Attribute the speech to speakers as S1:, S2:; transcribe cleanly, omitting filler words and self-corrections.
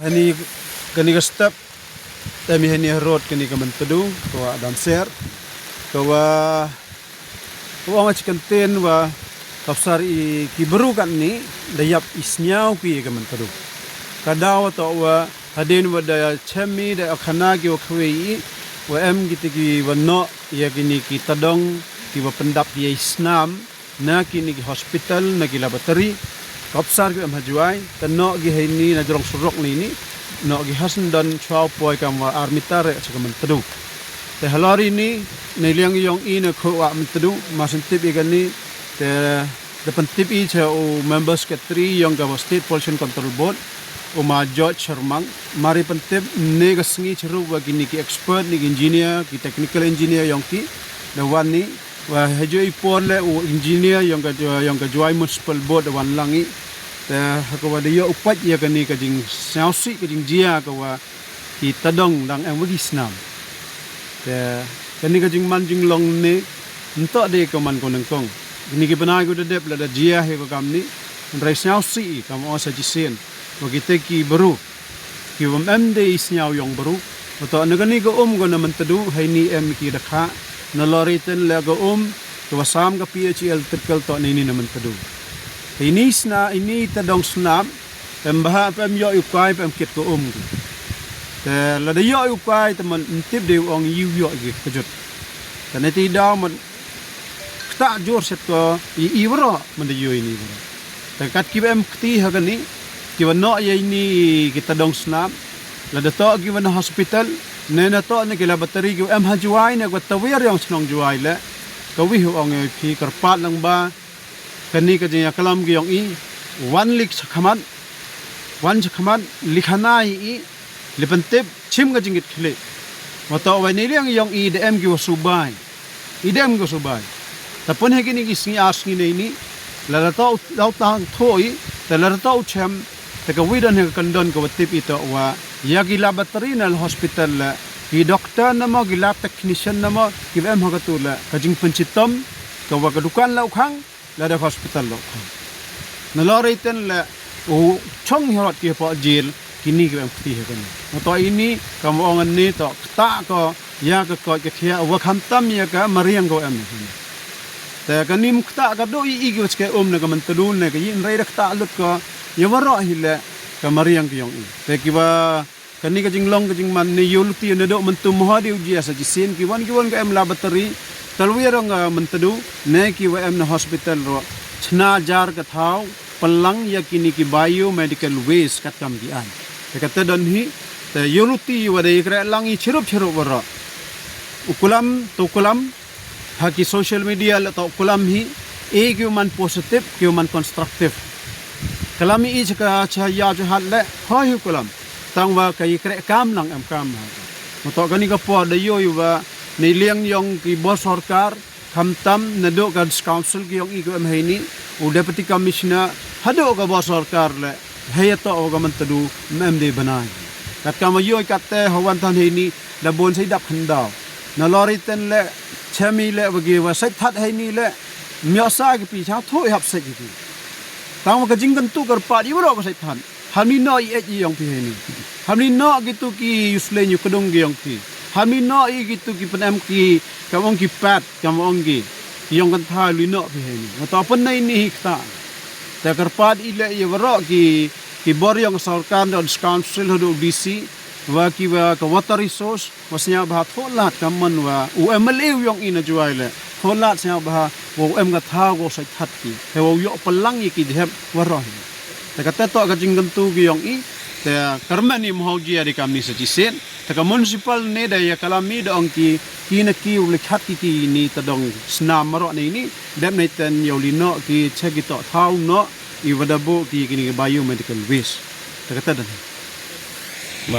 S1: Hani kani ka step tami hani road kani ka mantadu ko adam ser ko wa nga chikanten wa kapsar I kiberu kan ni dayap isnyau ki ka mantadu kadaw to wa hadin wa da chemi da khana ki wa khwei wa em ki wa no ya kini ki tadong ki wa pendap di isnam na kini ki hospital na ki laboratory kapsar ki am hajuai tanno gi haini na jorong surok ni no gi hasan dan chau poi kam wa armitare sa kam tadu te halari ni niliang yong ina kho wa mtadu masentip igani te depan tip I cha o members ke 3 yong ka state pollution control board o ma George Sharmang mari pentip ne ga sngi chru wa gini ki expert ni engineer ki technical engineer yong ki the one ni wa hajoi porle o engineer yong ka joy municipal board wan langi te ko wa de yo upat ya kani ka jing sausi ka jing jia ka wa ki tadong dang ang wagi snam te kani ka jing man jing long ne nto de ka man ko nang kong ni ki banai ko de dep la da jia he ko kam ni rai sausi kam o sa jisen wa ki te ki baru ki wam em de isnyau yong baru to na kani ko ko na man tadu hai ni em ki dakha na loriten la go to wasam ka PHL triple to ni na man tadu ini tadong snap pembaha pem yo ukai pem kit ko te la de yo ukai te man tip de ong yu yo gi kejut te ti daw man ta jor set ko I wro man de yo ini bro te kat ki em kti ha kan ni ki wa no ye ini ki tadong snap la de to gi wa hospital ne na to ne ki laboratory gi em ha juai ne ko tawir yang snong juai le ko wi ong ki karpat lang ba kani ka jeng kalam gi yong I one lik sakhaman likhana I lipantip chim ga jingit khile mato wa ni liang yong I dem gi subai idem go subai tapon he kini gi singi asngi nei ni la to dau tang thoi te la to chem te ka widan he kandon ko tip ito wa yagi laboratory hospital la ki doctor na mo gi lab technician na mo ki em ha ka tu la ka jing panchitom ka wa ka dukan lau khang la da hospital lo na loriten la o chong hirot ki po jail kini ke mti he kan to ini kam ongan ni to ta ko ya ka ko ke khia wa kham tam ya ka mariang go em te kanim kta ka do I gi ke na ka man tudun ne ka yin rai rakta lut ko yawaro hile ka mariang ki yong te ki ba kani ka jinglong ka jingman ni yulti ne do man tu mo di uji sa jisin ki wan ka em laboratory talwirang mantadu ne ki wa em na hospital ro chna jar ka thau palang ya kini ki biomedical waste kat kam gi an te kata don hi te yuruti wa de kra langi chirup ro ukulam ha ki social media la to ukulam hi e ki man positive ki man constructive kalami I ka cha ya ju hat le ha hi ukulam tang wa kai kra kam lang am kam ha to kani ka po de yo wa ni liang yong ki bos sarkar khamtam nado ka council ki yong I ko am haini u deputy commissioner hado ka bos sarkar le hayato o ga man tadu mem de banai kat ka ma yo kat te hawan than haini la bon sai dap khandaw na loriten le chemi le wagi wa sai that haini le myo sa ki pi cha thoi hap sai ki tang ka jingkan tu kar pa di ro ka sai than hami no I yong pi haini hami no gitu ki usle nyu kedong gi yong pi hami no I gitu ki penem ki kamong ki pat kamong ki yong kan tha lu no pi haini to pen nei ni hikta ta karpat ile ye waro ki bor yong sarkar don council hodo DC wa ki wa ka water resource wasnya ba tholat kaman wa u MLA yong ina juaile tholat nya ba wo em ga tha go sai that ki he wo yo palang ki dhep waro ta ka to ka jingam tu ki yong I te karmani mohauji ari kamni sa jisen ta ka municipal ne da ya kalami dong ki kina ki ule khat ki ni tadong snam maro ni dem nei ten yolino ki chegito thau no I wadabo ki kini biomedical waste ta ka